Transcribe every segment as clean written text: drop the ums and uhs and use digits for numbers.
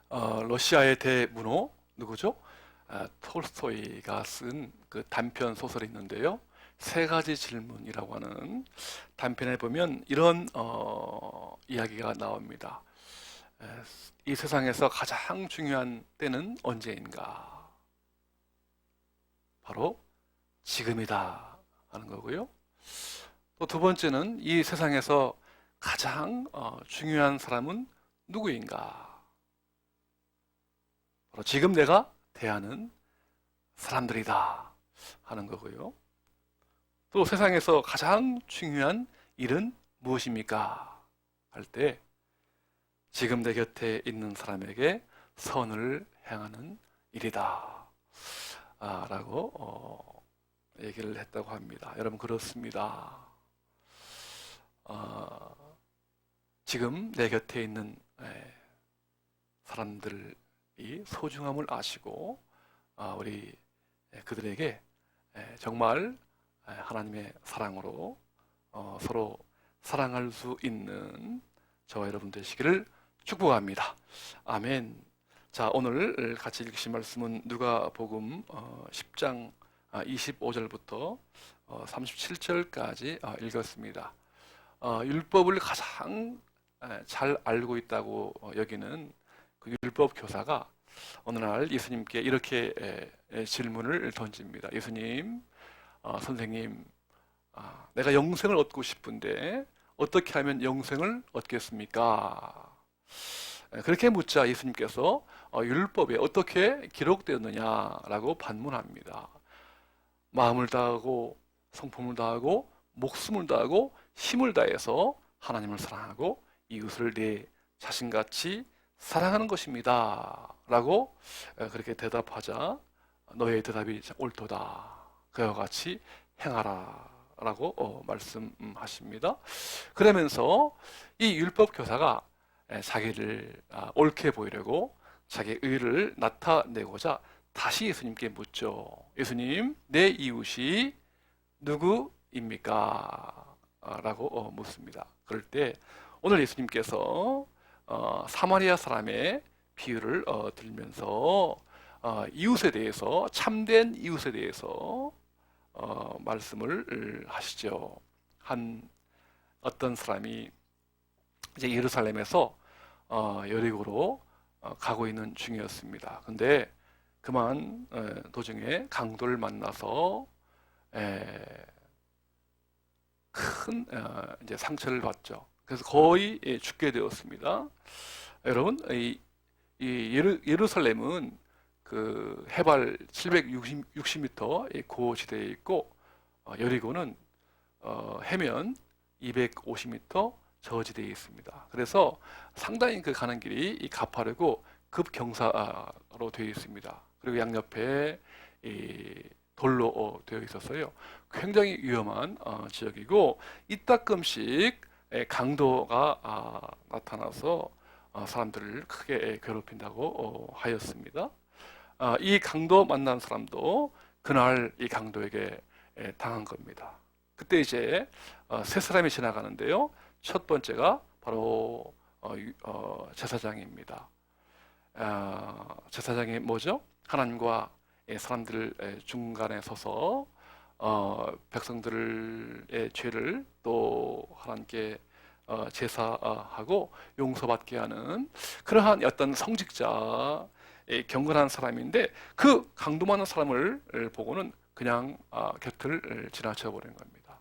러시아의 대문호 누구죠? 톨스토이가 쓴 그 단편 소설이 있는데요. 세 가지 질문이라고 하는 단편에 보면 이런 이야기가 나옵니다. 에, 이 세상에서 가장 중요한 때는 언제인가? 바로 지금이다 하는 거고요. 또 두 번째는 이 세상에서 가장 중요한 사람은 누구인가? 바로 지금 내가 대하는 사람들이다 하는 거고요. 또 세상에서 가장 중요한 일은 무엇입니까? 할 때 지금 내 곁에 있는 사람에게 선을 행하는 일이다 라고 얘기를 했다고 합니다. 여러분 그렇습니다. 지금 내 곁에 있는 사람들이 소중함을 아시고 우리 그들에게 정말 하나님의 사랑으로 서로 사랑할 수 있는 저와 여러분 되시기를 축복합니다. 아멘. 자, 오늘 같이 읽으신 말씀은 누가복음 10장 25절부터 37절까지 읽었습니다. 율법을 가장 잘 알고 있다고 여기는 그 율법 교사가 어느 날 예수님께 이렇게 질문을 던집니다. 예수님, 선생님, 내가 영생을 얻고 싶은데 어떻게 하면 영생을 얻겠습니까? 그렇게 묻자 예수님께서 율법에 어떻게 기록되었느냐라고 반문합니다. 마음을 다하고 성품을 다하고 목숨을 다하고 힘을 다해서 하나님을 사랑하고 이웃을 내 자신같이 사랑하는 것입니다 라고 그렇게 대답하자 너의 대답이 옳도다 그와 같이 행하라 라고 말씀하십니다. 그러면서 이 율법 교사가 자기를 옳게 보이려고 자기의 의를 나타내고자 다시 예수님께 묻죠. 예수님, 내 이웃이 누구입니까? 라고 묻습니다. 그럴 때 오늘 예수님께서 사마리아 사람의 비유를 들면서 이웃에 대해서 참된 이웃에 대해서 말씀을 하시죠. 어떤 사람이 이제 예루살렘에서 여리고로 가고 있는 중이었습니다. 근데 그만 도중에 강도를 만나서 큰 이제 상처를 받죠. 그래서 거의 죽게 되었습니다. 여러분, 예루살렘은 그 해발 760m 고지대에 있고 여리고는 해면 250m 저지대에 있습니다. 그래서 상당히 그 가는 길이 가파르고 급경사로 되어 있습니다. 그리고 양옆에 돌로 되어 있어서요. 굉장히 위험한 지역이고 이따금씩 강도가 나타나서 사람들을 크게 괴롭힌다고 하였습니다. 이 강도 만난 사람도 그날 이 강도에게 당한 겁니다. 그때 이제 세 사람이 지나가는데요. 첫 번째가 바로 제사장입니다. 제사장이 뭐죠? 하나님과 사람들 중간에 서서 백성들의 죄를 또 하나님께 제사하고 용서받게 하는 그러한 어떤 성직자, 경건한 사람인데 그 강도 많은 사람을 보고는 그냥 곁을 지나쳐 버린 겁니다.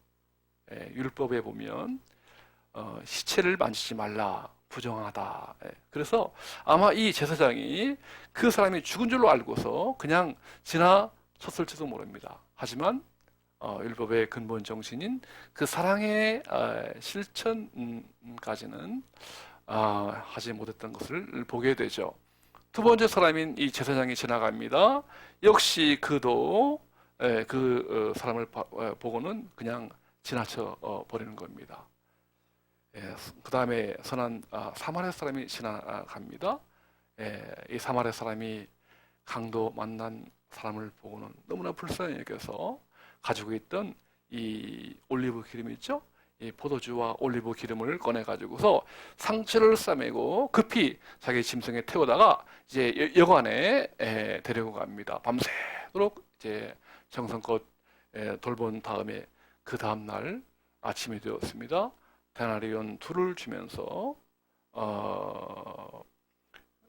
율법에 보면 시체를 만지지 말라, 부정하다. 그래서 아마 이 제사장이 그 사람이 죽은 줄로 알고서 그냥 지나쳤을지도 모릅니다. 하지만 율법의 근본 정신인 그 사랑의 실천까지는 하지 못했던 것을 보게 되죠. 두 번째 사람인 이 제사장이 지나갑니다. 역시 그도 그 사람을 보고는 그냥 지나쳐 버리는 겁니다. 그 다음에 선한 사마리아 사람이 지나갑니다. 이 사마리아 사람이 강도 만난 사람을 보고는 너무나 불쌍히 여겨서 가지고 있던 이 올리브 기름 있죠? 이 포도주와 올리브 기름을 꺼내 가지고서 상처를 싸매고 급히 자기 짐승에 태우다가 이제 여관에 데리고 갑니다. 밤새도록 이제 정성껏 돌본 다음에 그 다음 날 아침이 되었습니다. 데나리온 둘을 주면서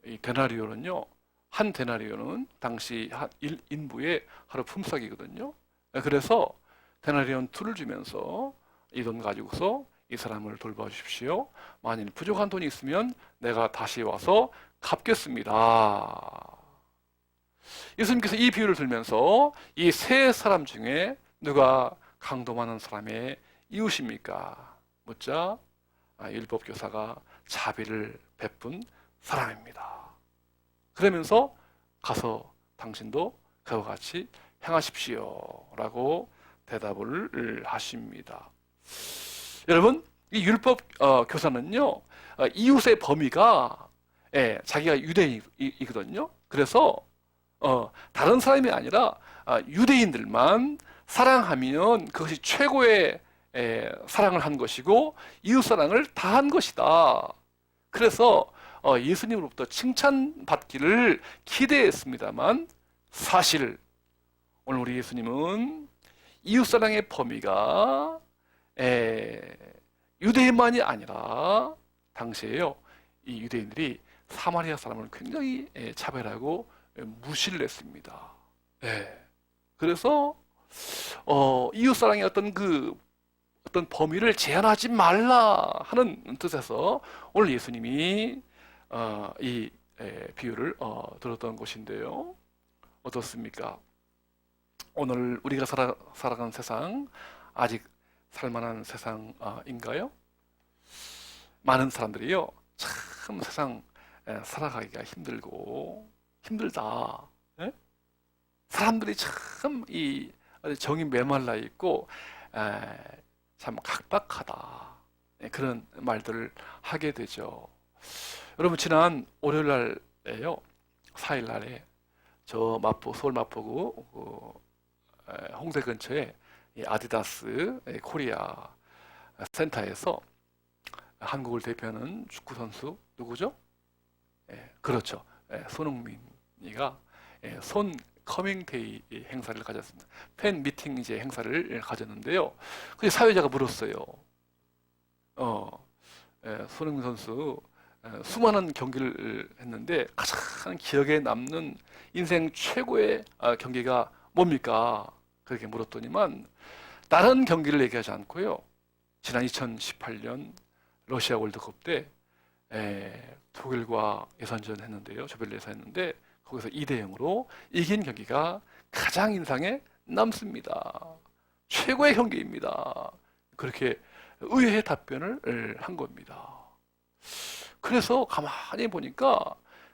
이 데나리온은요, 한 데나리온은 당시 한 1인부의 하루 품삯이거든요. 그래서 데나리온 둘을 주면서 이 돈 가지고서 이 사람을 돌봐주십시오. 만일 부족한 돈이 있으면 내가 다시 와서 갚겠습니다. 예수님께서 이 비유를 들면서 이 세 사람 중에 누가 강도 많은 사람의 이웃입니까? 묻자 율법교사가 자비를 베푼 사람입니다. 그러면서 가서 당신도 그와 같이 행하십시오 라고 대답을 하십니다. 여러분, 이 율법 교사는요, 이웃의 범위가 자기가 유대인이거든요. 그래서 다른 사람이 아니라 유대인들만 사랑하면 그것이 최고의 사랑을 한 것이고 이웃 사랑을 다한 것이다. 그래서 예수님으로부터 칭찬받기를 기대했습니다만 사실 오늘 우리 예수님은 이웃 사랑의 범위가 유대인만이 아니라 당시에요, 이 유대인들이 사마리아 사람을 굉장히 차별하고 무시를 했습니다. 그래서 이웃 사랑의 어떤 범위를 제한하지 말라 하는 뜻에서 오늘 예수님이 이 비유를 들었던 것인데요. 어떻습니까? 오늘 우리가 살아가는 세상 아직 살만한 세상인가요? 많은 사람들이요, 참 세상 살아가기가 힘들고 힘들다. 사람들이 참 정이 메말라 있고 참 각박하다. 그런 말들을 하게 되죠. 여러분, 지난 월요일 날에요, 4일 날에 저 서울 마포구 홍대 근처에 아디다스 코리아 센터에서 한국을 대표하는 축구 선수 누구죠? 그렇죠. 손흥민이가 손 커밍데이 행사를 가졌습니다. 팬 미팅 이제 행사를 가졌는데요. 그 사회자가 물었어요. 손흥민 선수 수많은 경기를 했는데 가장 기억에 남는 인생 최고의 경기가 뭡니까? 그렇게 물었더니만 다른 경기를 얘기하지 않고요, 지난 2018년 러시아 월드컵 때 독일과 예선전 했는데요, 조별 예선 했는데 거기서 2대0으로 이긴 경기가 가장 인상에 남습니다. 최고의 경기입니다. 그렇게 의외의 답변을 한 겁니다. 그래서 가만히 보니까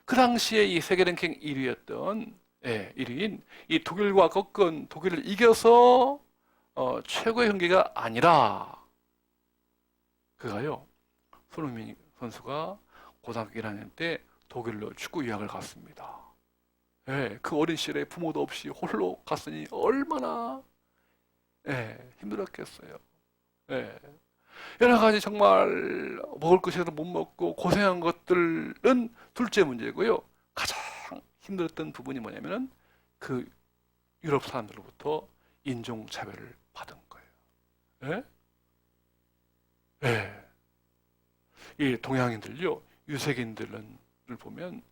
그 당시에 이 세계 랭킹 1위였던 1위인 이 독일과 꺾은 독일을 이겨서 최고의 경기가 아니라 그가요, 손흥민 선수가 고등학교 1학년 때 독일로 축구 유학을 갔습니다. 그 어린 시절에 부모도 없이 홀로 갔으니 얼마나 힘들었겠어요. 여러 가지 정말 먹을 것이라도 못 먹고 고생한 것들은 둘째 문제고요. 가장 힘들었던 부분이 뭐냐면은 그 유럽 사람들로부터 인종차별을 받은 거예요. 이 동양인들요, 유색인들을 보면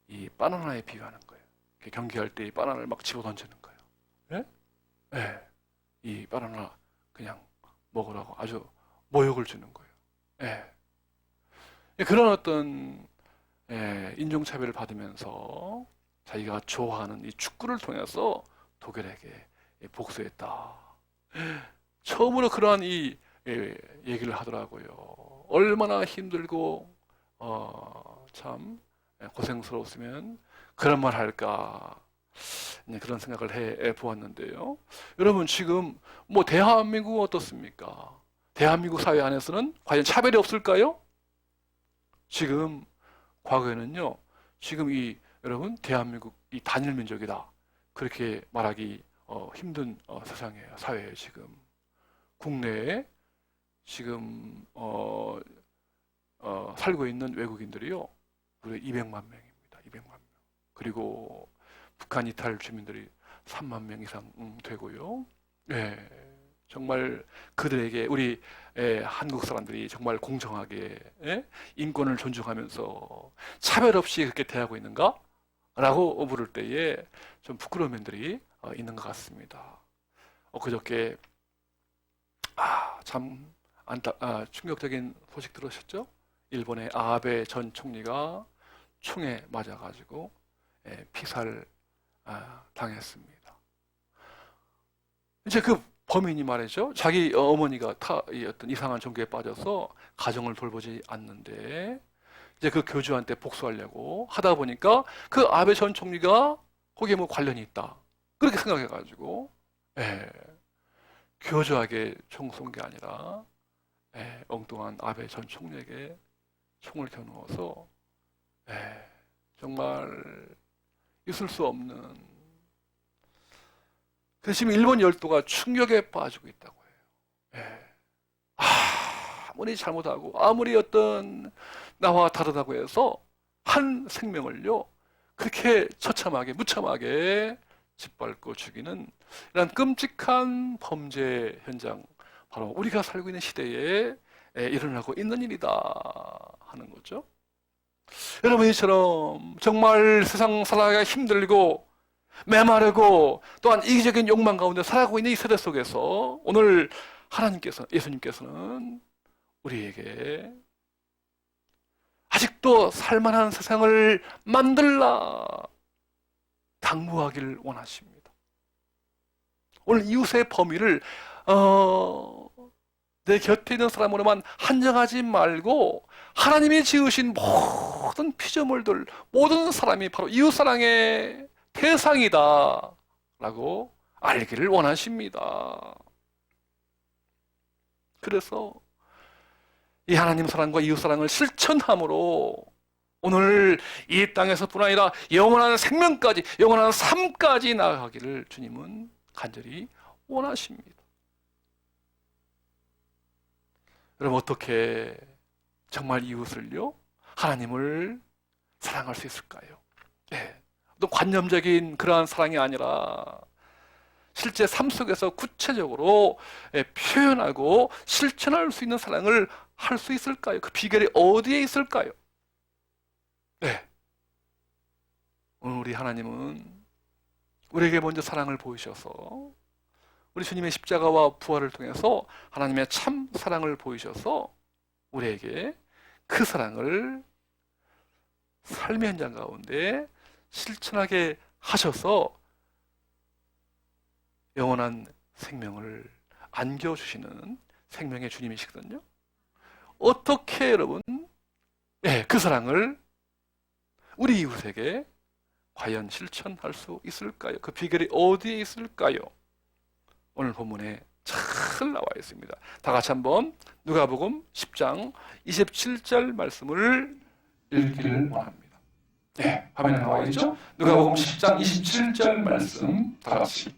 이 바나나에 비유하는 거예요. 경기할 때 이 바나나를 막 집어 던지는 거예요. 이 바나나 그냥 먹으라고 아주 모욕을 주는 거예요. 그런 어떤 인종차별을 받으면서 자기가 좋아하는 이 축구를 통해서 독일에게 복수했다. 처음으로 그러한 이 얘기를 하더라고요. 얼마나 힘들고 참 고생스러웠으면 그런 말 할까, 그런 생각을 해 보았는데요. 여러분, 지금 뭐 대한민국 어떻습니까? 대한민국 사회 안에서는 과연 차별이 없을까요? 지금 과거에는요, 지금 여러분, 대한민국이 단일 민족이다 그렇게 말하기 힘든 세상이에요. 사회에 지금 국내에 지금 살고 있는 외국인들이요, 무려 200만 명입니다. 200만 명. 그리고 북한 이탈 주민들이 3만 명 이상 되고요. 예, 정말 그들에게 우리 한국 사람들이 정말 공정하게 인권을 존중하면서 차별 없이 그렇게 대하고 있는가? 라고 물을 때에 좀 부끄러운 면들이 있는 것 같습니다. 그저께 참 충격적인 소식 들으셨죠? 일본의 아베 전 총리가 총에 맞아가지고 피살 당했습니다. 이제 그 범인이 말이죠, 자기 어머니가 어떤 이상한 종교에 빠져서 가정을 돌보지 않는데 이제 그 교주한테 복수하려고 하다 보니까 그 아베 전 총리가 거기에 뭐 관련이 있다, 그렇게 생각해가지고 교주에게 총 쏜 게 아니라 엉뚱한 아베 전 총리에게 총을 겨누어서 정말 있을 수 없는, 그래서 지금 일본 열도가 충격에 빠지고 있다고 해요. 아무리 잘못하고 아무리 어떤 나와 다르다고 해서 한 생명을요 그렇게 처참하게 무참하게 짓밟고 죽이는 이런 끔찍한 범죄 현장, 바로 우리가 살고 있는 시대에 일어나고 있는 일이다 하는 거죠. 여러분, 이처럼 정말 세상 살아가기가 힘들고 메마르고 또한 이기적인 욕망 가운데 살아가고 있는 이 세대 속에서 오늘 예수님께서는 우리에게 아직도 살만한 세상을 만들라 당부하기를 원하십니다. 오늘 이웃의 범위를 내 곁에 있는 사람으로만 한정하지 말고 하나님이 지으신 모든 피조물들, 모든 사람이 바로 이웃사랑의 대상이다 라고 알기를 원하십니다. 그래서 이 하나님 사랑과 이웃 사랑을 실천함으로 오늘 이 땅에서뿐 아니라 영원한 생명까지, 영원한 삶까지 나아가기를 주님은 간절히 원하십니다. 여러분, 어떻게 정말 이웃을요, 하나님을 사랑할 수 있을까요? 또 관념적인 그러한 사랑이 아니라 실제 삶 속에서 구체적으로 표현하고 실천할 수 있는 사랑을 할 수 있을까요? 그 비결이 어디에 있을까요? 오늘 우리 하나님은 우리에게 먼저 사랑을 보이셔서, 우리 주님의 십자가와 부활을 통해서 하나님의 참 사랑을 보이셔서 우리에게 그 사랑을 삶의 현장 가운데 실천하게 하셔서 영원한 생명을 안겨주시는 생명의 주님이시거든요. 어떻게 여러분 그 사랑을 우리 이웃에게 과연 실천할 수 있을까요? 그 비결이 어디에 있을까요? 오늘 본문에 잘 나와 있습니다. 다 같이 한번 누가복음 10장 27절 말씀을 읽기를 원합니다. 화면에 나와 있죠? 누가복음 10장 27절 말씀 다 같이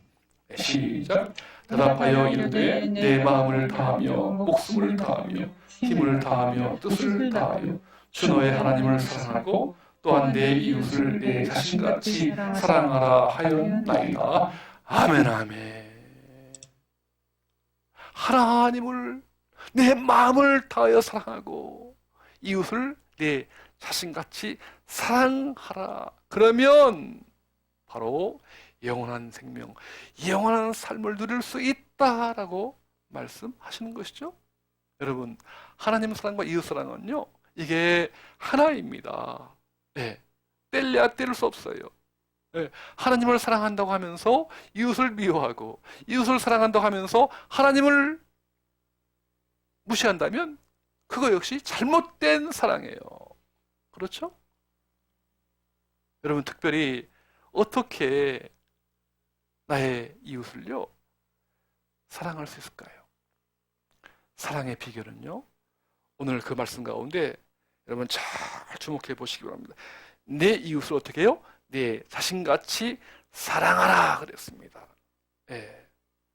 시작. 대답하여 이르되 내 마음을 다하며 목숨을 다하며 힘을 다하며 뜻을 다하여 주 너의 하나님을 사랑하고 또한 내 이웃을 내 자신같이 사랑하라 하였나이다. 아멘. 아멘. 하나님을 내 마음을 다하여 사랑하고 이웃을 내 자신같이 사랑하라. 그러면 바로 영원한 생명, 영원한 삶을 누릴 수 있다라고 말씀하시는 것이죠. 여러분, 하나님 사랑과 이웃 사랑은요, 이게 하나입니다. 뗄래야 뗄 수 없어요. 하나님을 사랑한다고 하면서 이웃을 미워하고, 이웃을 사랑한다고 하면서 하나님을 무시한다면 그거 역시 잘못된 사랑이에요. 그렇죠? 여러분, 특별히 어떻게 나의 이웃을요 사랑할 수 있을까요? 사랑의 비결은요, 오늘 그 말씀 가운데 여러분 잘 주목해 보시기 바랍니다. 내 이웃을 어떻게 해요? 내 자신같이 사랑하라 그랬습니다.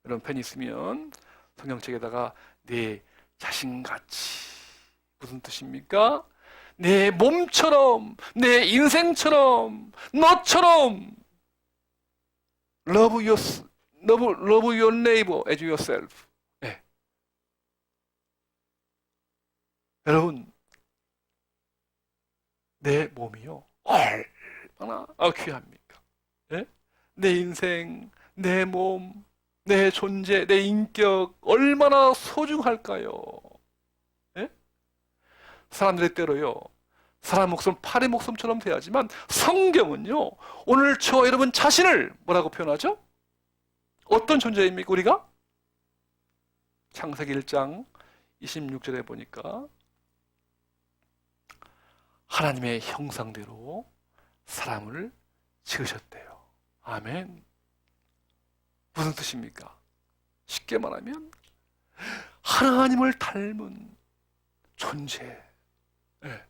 여러분 펜 있으면 성경책에다가 내 자신같이, 무슨 뜻입니까? 내 몸처럼, 내 인생처럼, 너처럼 love your neighbor as yourself. 네. 여러분, 내 몸이요 얼마나 귀합니까? 네? 내 인생, 내 몸, 내 존재, 내 인격 얼마나 소중할까요? 네? 사람들의 때로요, 사람 목숨 파리 목숨처럼 돼야지만 성경은요, 오늘 저와 여러분 자신을 뭐라고 표현하죠? 어떤 존재입니까? 우리가? 창세기 1장 26절에 보니까 하나님의 형상대로 사람을 지으셨대요. 아멘. 무슨 뜻입니까? 쉽게 말하면 하나님을 닮은 존재. 네.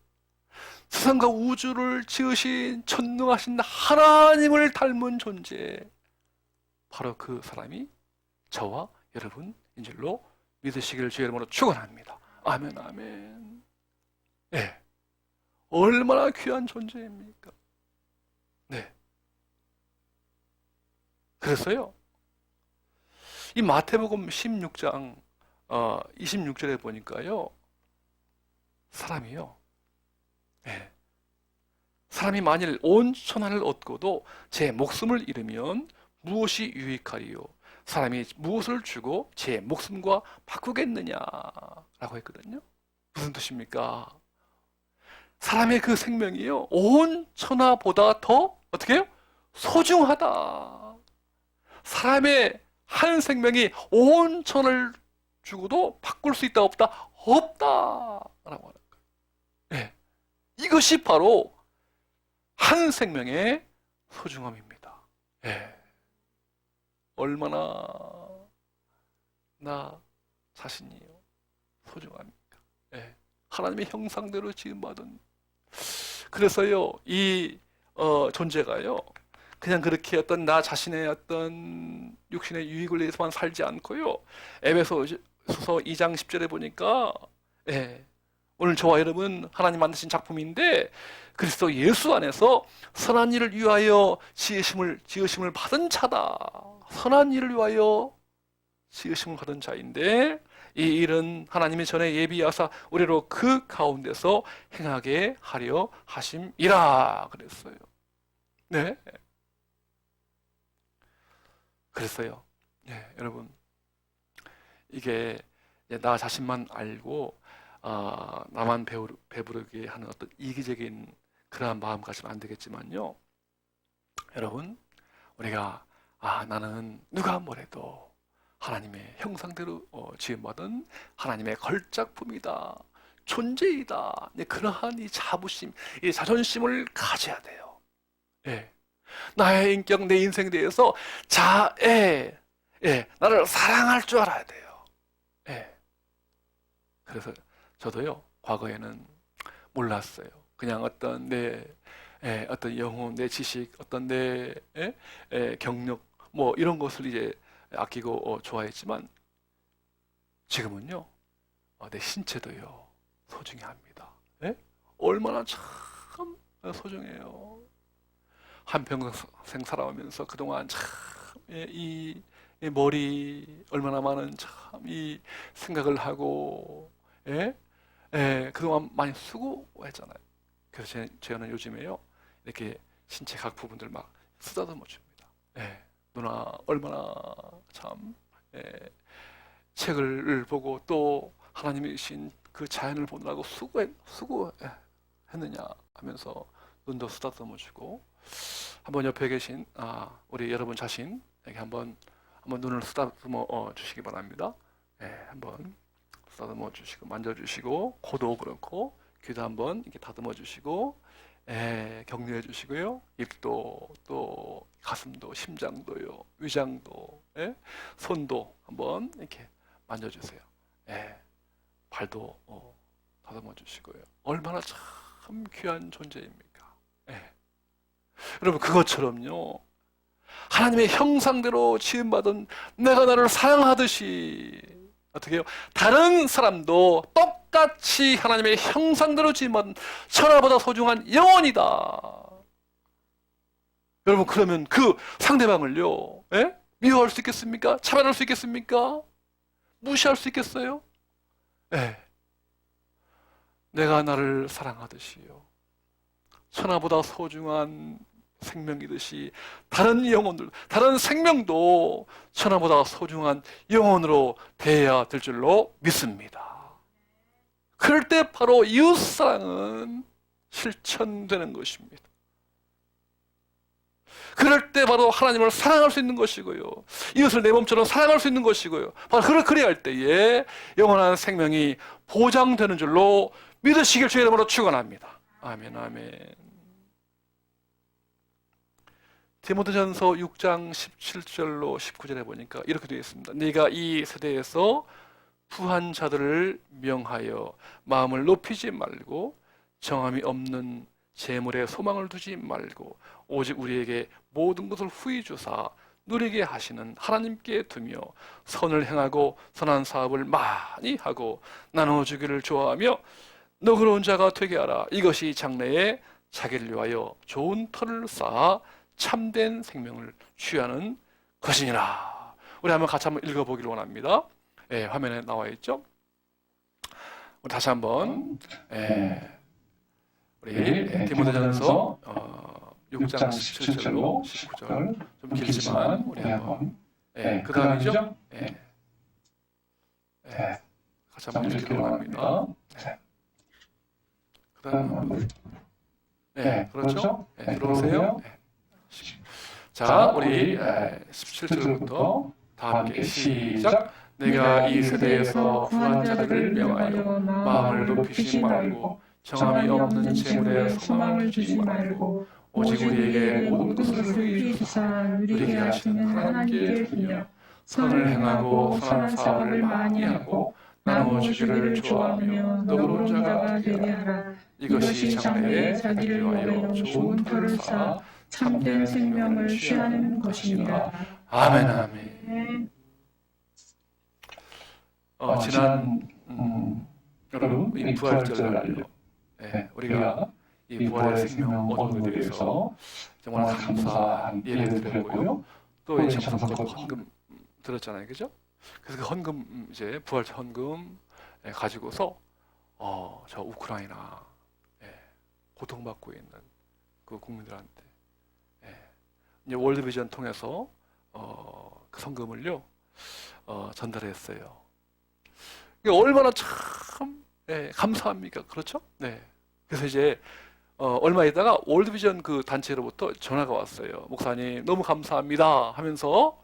세상과 우주를 지으신 전능하신 하나님을 닮은 존재, 바로 그 사람이 저와 여러분인 줄로 믿으시기를 주의 이름으로 축원합니다. 아멘, 아멘. 네. 얼마나 귀한 존재입니까? 네. 그래서요, 이 마태복음 16장 26절에 보니까요, 사람이요, 네, 사람이 만일 온 천하를 얻고도 제 목숨을 잃으면 무엇이 유익하리요? 사람이 무엇을 주고 제 목숨과 바꾸겠느냐라고 했거든요. 무슨 뜻입니까? 사람의 그 생명이요, 온 천하보다 더 어떻게 해요? 소중하다. 사람의 한 생명이 온 천을 주고도 바꿀 수 있다 없다? 없다라고 하는 거예요. 네. 이것이 바로 한 생명의 소중함입니다. 네. 얼마나 나 자신이요 소중합니까? 네. 하나님의 형상대로 지음받은, 그래서요, 이 존재가요, 그냥 그렇게 어떤 나 자신의 어떤 육신의 유익을 위해서만 살지 않고요, 에베소서 2장 10절에 보니까, 예, 오늘 저와 여러분 하나님 만드신 작품인데 그리스도 예수 안에서 선한 일을 위하여 지으심을 받은 자다. 선한 일을 위하여 지으심을 받은 자인데 이 일은 하나님이 전에 예비하사 우리로 그 가운데서 행하게 하려 하심이라 그랬어요. 네. 그랬어요. 네, 여러분, 이게 나 자신만 알고 나만 배부르게 하는 어떤 이기적인 그러한 마음 가지면 안 되겠지만요, 여러분, 우리가 나는 누가 뭐래도 하나님의 형상대로 지음받은 하나님의 걸작품이다, 존재이다, 그러한 이 자부심, 이 자존심을 가져야 돼요. 예. 나의 인격, 내 인생에 대해서 나를 사랑할 줄 알아야 돼요. 예. 그래서 저도요, 과거에는 몰랐어요. 그냥 어떤 어떤 영혼, 내 지식, 어떤 내 경력, 뭐 이런 것을 이제 아끼고 좋아했지만 지금은요, 내 신체도요 소중히 합니다. 예? 얼마나 참 소중해요. 한평생 살아오면서 그동안 참 이 머리 얼마나 많은 참 이 생각을 하고 그동안 많이 수고했잖아요. 그래서 저는 요즘에요, 이렇게 신체 각 부분들 막 쓰다듬어 줍니다. 누나 얼마나 참 책을 보고 또 하나님이 주신 그 자연을 보느라고 수고했느냐 하면서 눈도 쓰다듬어 주고, 한번 옆에 계신 우리 여러분 자신에게 한번 눈을 쓰다듬어 주시기 바랍니다. 한번 쓰다듬어 주시고 만져주시고, 코도 그렇고 귀도 한번 이렇게 다듬어 주시고, 격려해 주시고요. 입도, 또 가슴도, 심장도요, 위장도, 손도 한번 이렇게 만져주세요. 발도 다듬어 주시고요. 얼마나 참 귀한 존재입니까? 여러분, 그것처럼요, 하나님의 형상대로 지음받은 내가 나를 사랑하듯이 어떻게 해요? 다른 사람도 똑같이 하나님의 형상대로 지은 천하보다 소중한 영혼이다. 여러분, 그러면 그 상대방을요, 예? 미워할 수 있겠습니까? 차별할 수 있겠습니까? 무시할 수 있겠어요? 예. 내가 나를 사랑하듯이요, 천하보다 소중한 생명이듯이 다른 영혼들, 다른 생명도 천하보다 소중한 영혼으로 대해야 될 줄로 믿습니다. 그럴 때 바로 이웃사랑은 실천되는 것입니다. 그럴 때 바로 하나님을 사랑할 수 있는 것이고요, 이웃을 내 몸처럼 사랑할 수 있는 것이고요, 바로 그래야 할 때에 영원한 생명이 보장되는 줄로 믿으시길 주의 이름으로 축원합니다. 아멘, 아멘. 디모데전서 6장 17절로 19절에 보니까 이렇게 되어 있습니다. 네가 이 세대에서 부한 자들을 명하여 마음을 높이지 말고 정함이 없는 재물에 소망을 두지 말고 오직 우리에게 모든 것을 후히 주사 누리게 하시는 하나님께 두며 선을 행하고 선한 사업을 많이 하고 나눠주기를 좋아하며 너그러운 자가 되게 하라. 이것이 장래에 자기를 위하여 좋은 터를 쌓아 참된 생명을 취하는 것이니라. 우리 한번 같이 한번 읽어보기를 원합니다. 예, 화면에 나와 있죠? 우리 다시 한번 우리 디모데전서 6장 17절로 19절, 좀 길지만 우리 한번 그 다음이죠? 같이 한번 읽기를 원합니다. 그 다음 그렇죠? 들어오세요. 자, 우리 17절부터 다 함께 시작. 내가 이 세대에서 부한 자들을 명하여 마음을 높이지 말고 정함이 없는 재물에 소망을 두지 말고 오직 우리에게 모든 것을 후히 주사 누리게 하시는 하나님께 두며 선을 행하고 선한 사업을 많이 하고 나누어주기를 좋아하며 너그러운 자가 되게 하라. 이것이 장래에 자기를 위하여 좋은 터를 쌓아 참된 생명을 취하는 것입니다. 아멘, 아멘. 지난 여러분, 이 부활절날요, 우리가 이 부활의 생명 얻은 것에 대해서 정말 감사한 예배를 드렸고요, 또 이 정성껏 헌금 들었잖아요, 그죠? 그래서 그 헌금, 이제 부활절 헌금 가지고서 저 우크라이나 고통받고 있는 그 국민들한테 이제 월드비전 통해서 그 성금을요 전달했어요. 이게 얼마나 참 감사합니까? 그렇죠? 네. 그래서 이제 얼마 있다가 월드비전 그 단체로부터 전화가 왔어요. 목사님 너무 감사합니다 하면서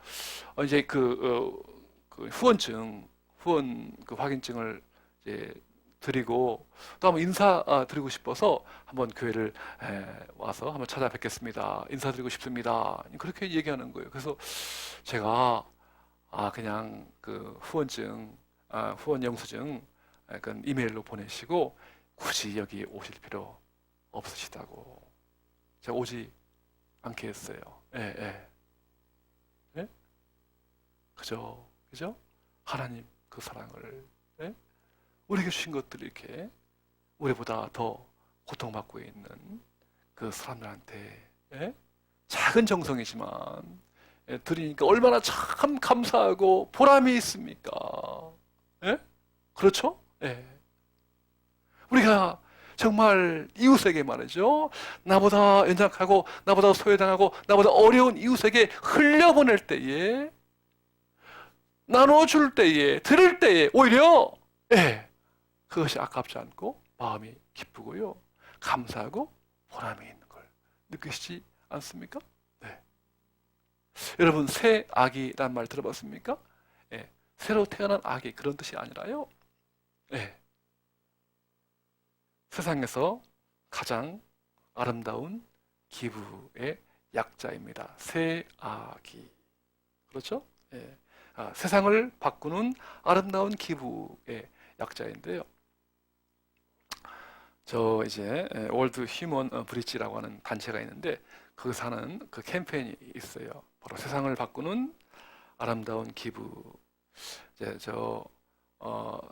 이제 그 후원 그 확인증을 이제 드리고 또 한번 인사 드리고 싶어서 한번 교회를 와서 한번 찾아뵙겠습니다. 인사드리고 싶습니다. 그렇게 얘기하는 거예요. 그래서 제가 그냥 그 후원증, 후원 영수증 약간 이메일로 보내시고 굳이 여기 오실 필요 없으시다고 제가 오지 않게 했어요. 그죠? 하나님 그 사랑을 우리에게 주신 것들이 이렇게 우리보다 더 고통받고 있는 그 사람들한테 작은 정성이지만 드리니까 얼마나 참 감사하고 보람이 있습니까? 그렇죠? 우리가 정말 이웃에게 말이죠, 나보다 연약하고 나보다 소외당하고 나보다 어려운 이웃에게 흘려보낼 때에, 나눠줄 때에, 드릴 때에 오히려 그것이 아깝지 않고 마음이 기쁘고요, 감사하고 보람이 있는 걸 느끼시지 않습니까? 여러분, 새 아기란 말 들어봤습니까? 새로 태어난 아기, 그런 뜻이 아니라요, 세상에서 가장 아름다운 기부의 약자입니다. 새 아기. 그렇죠? 세상을 바꾸는 아름다운 기부의 약자인데요. 저 이제 월드 휴먼 브릿지라고 하는 단체가 있는데 거기서 하는 그 캠페인이 있어요. 바로 세상을 바꾸는 아름다운 기부. 이제 저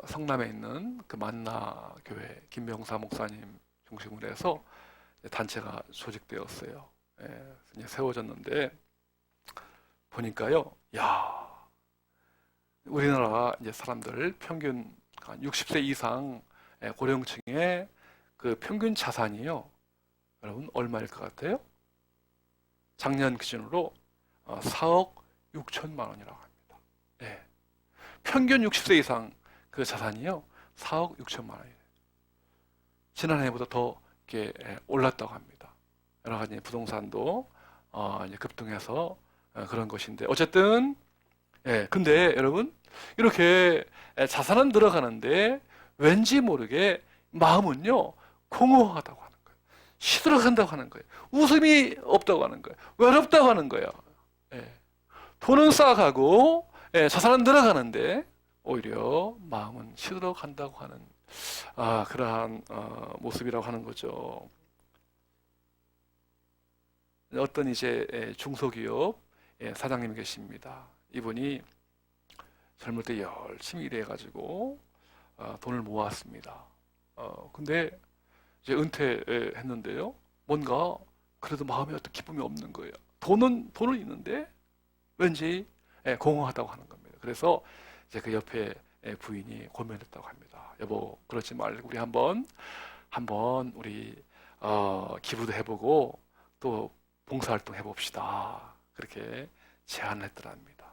성남에 있는 그 만나 교회 김병사 목사님 중심으로 해서 단체가 조직되었어요. 예, 이제 세워졌는데 보니까요, 야, 우리나라 이제 사람들 평균 한 60세 이상 고령층의 그 평균 자산이요, 여러분 얼마일 것 같아요? 작년 기준으로 4억 6천만 원이라고 합니다. 예. 평균 60세 이상 그 자산이요 4억 6천만 원이에요. 지난해보다 더 이렇게 올랐다고 합니다. 여러 가지 부동산도 이제 급등해서 그런 것인데 어쨌든 근데 여러분 이렇게 자산은 늘어가는데 왠지 모르게 마음은요 공허하다고 하는 거예요. 시들어간다고 하는 거예요. 웃음이 없다고 하는 거예요. 외롭다고 하는 거예요. 돈은 쌓아가고 자산은 늘어가는데 오히려 마음은 시들어간다고 하는 그러한 모습이라고 하는 거죠. 어떤 이제 중소기업 사장님이 계십니다. 이분이 젊을 때 열심히 일해가지고 돈을 모았습니다. 근데 이제 은퇴했는데요. 뭔가 그래도 마음에 어떤 기쁨이 없는 거예요. 돈은 있는데 왠지 공허하다고 하는 겁니다. 그래서 이제 그 옆에 부인이 고민했다고 합니다. 여보, 그렇지 말고 우리 한번 우리 기부도 해보고 또 봉사활동 해봅시다. 그렇게 제안을 했더랍니다.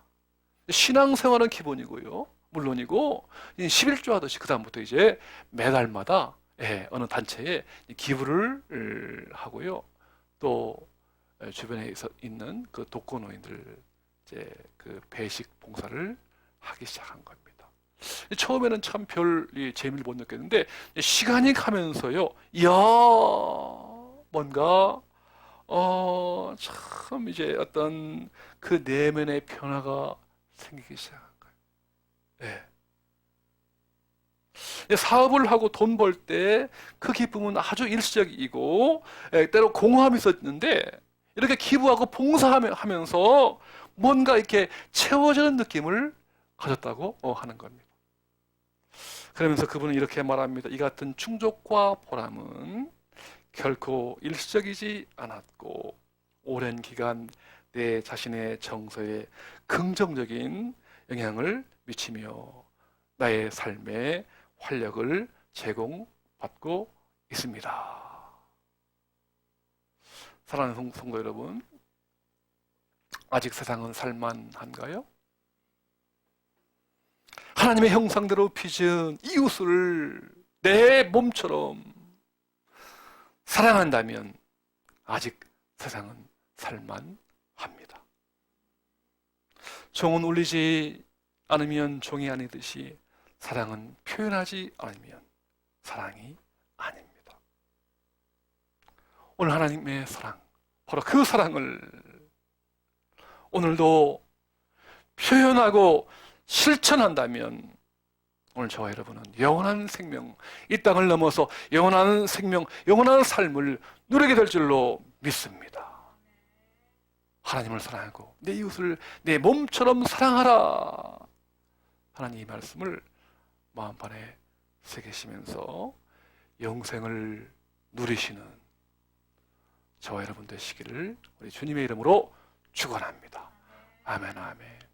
신앙생활은 기본이고요. 물론이고 11조 하듯이 그 다음부터 이제 매달마다 어느 단체에 기부를 하고요. 또 주변에 있는 그 독거노인들 이제 그 배식 봉사를 하기 시작한 겁니다. 처음에는 참 별 재미를 못 느꼈는데 시간이 가면서요, 이야 뭔가 참 이제 어떤 그 내면의 변화가 생기기 시작한 거예요. 사업을 하고 돈 벌 때 그 기쁨은 아주 일시적이고 때로 공허함이 있었는데 이렇게 기부하고 봉사하면서 뭔가 이렇게 채워지는 느낌을 가졌다고 하는 겁니다. 그러면서 그분은 이렇게 말합니다. 이 같은 충족과 보람은 결코 일시적이지 않았고 오랜 기간 내 자신의 정서에 긍정적인 영향을 미치며 나의 삶에 활력을 제공받고 있습니다. 사랑하는 성도 여러분, 아직 세상은 살만한가요? 하나님의 형상대로 빚은 이웃을 내 몸처럼 사랑한다면 아직 세상은 살만합니다. 종은 울리지 않으면 종이 아니듯이 사랑은 표현하지 않으면 사랑이 아닙니다. 오늘 하나님의 사랑, 바로 그 사랑을 오늘도 표현하고 실천한다면 오늘 저와 여러분은 영원한 생명, 이 땅을 넘어서 영원한 생명, 영원한 삶을 누리게 될 줄로 믿습니다. 하나님을 사랑하고 내 이웃을 내 몸처럼 사랑하라. 하나님 이 말씀을 마음판에 새기시면서 영생을 누리시는 저와 여러분 되시기를 우리 주님의 이름으로 축원합니다. 아멘, 아멘.